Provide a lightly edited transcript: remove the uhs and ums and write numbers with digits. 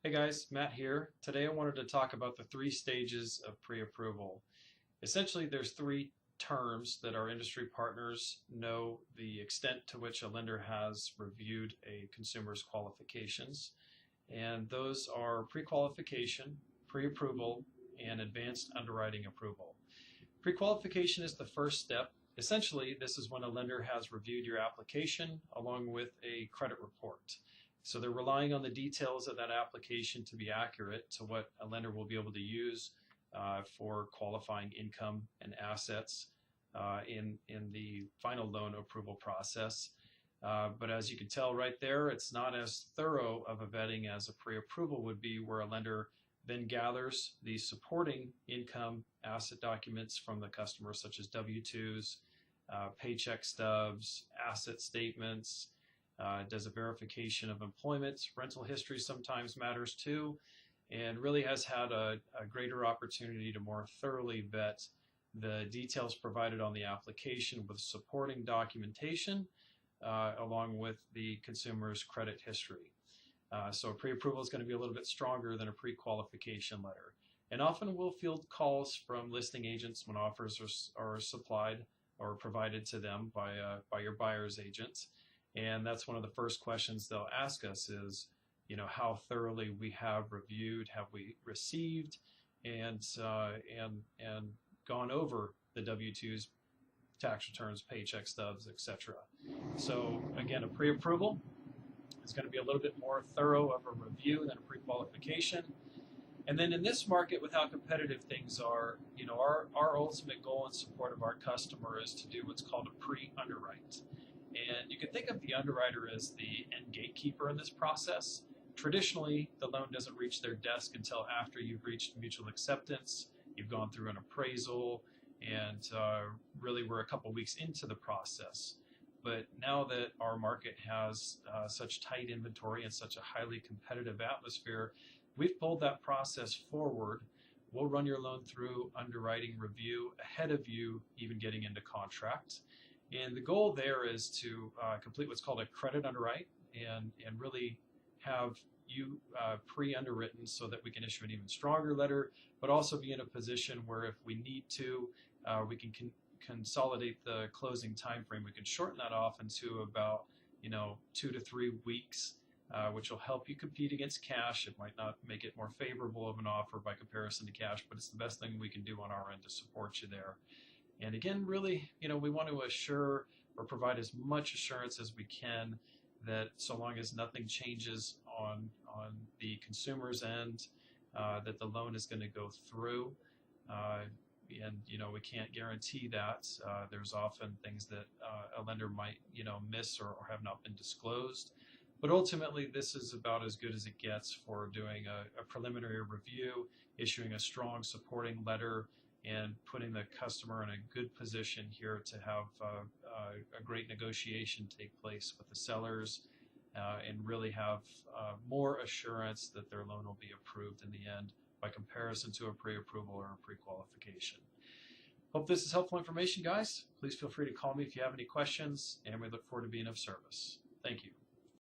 Hey guys, Matt here. Today I wanted to talk about the three stages of pre-approval. Essentially, there's three terms that our industry partners know the extent to which a lender has reviewed a consumer's qualifications. And those are pre-qualification, pre-approval, and advanced underwriting approval. Pre-qualification is the first step. Essentially, this is when a lender has reviewed your application along with a credit report. So they're relying on the details of that application to be accurate to what a lender will be able to use for qualifying income and assets in the final loan approval process. But as you can tell right there, it's not as thorough of a vetting as a pre-approval would be, where a lender then gathers the supporting income asset documents from the customer, such as W-2s, paycheck stubs, asset statements, does a verification of employment. Rental history sometimes matters too, and really has had a greater opportunity to more thoroughly vet the details provided on the application with supporting documentation along with the consumer's credit history. So a pre-approval is going to be a little bit stronger than a pre-qualification letter. And often we'll field calls from listing agents when offers are supplied or provided to them by your buyer's agent. And that's one of the first questions they'll ask us is, how thoroughly we have reviewed, have we received, and gone over the W-2s, tax returns, paycheck stubs, etc. So again, a pre-approval is going to be a little bit more thorough of a review than a pre-qualification. And then in this market, with how competitive things are, our ultimate goal in support of our customer is to do what's called a pre-underwrite. And you can think of the underwriter as the end gatekeeper in this process. Traditionally, the loan doesn't reach their desk until after you've reached mutual acceptance, you've gone through an appraisal, and really we're a couple weeks into the process. But now that our market has such tight inventory and such a highly competitive atmosphere, we've pulled that process forward. We'll run your loan through underwriting review ahead of you even getting into contract. And the goal there is to complete what's called a credit underwrite and really have you pre-underwritten so that we can issue an even stronger letter, but also be in a position where if we need to, we can consolidate the closing time frame. We can shorten that off into about 2 to 3 weeks, which will help you compete against cash. It might not make it more favorable of an offer by comparison to cash, but it's the best thing we can do on our end to support you there. And again, really, we want to assure or provide as much assurance as we can that so long as nothing changes on the consumer's end, that the loan is going to go through. And we can't guarantee that. There's often things that a lender might miss or have not been disclosed. But ultimately, this is about as good as it gets for doing a preliminary review, issuing a strong supporting letter, and putting the customer in a good position here to have a great negotiation take place with the sellers and really have more assurance that their loan will be approved in the end by comparison to a pre-approval or a pre-qualification. Hope this is helpful information, guys. Please feel free to call me if you have any questions, and we look forward to being of service. Thank you.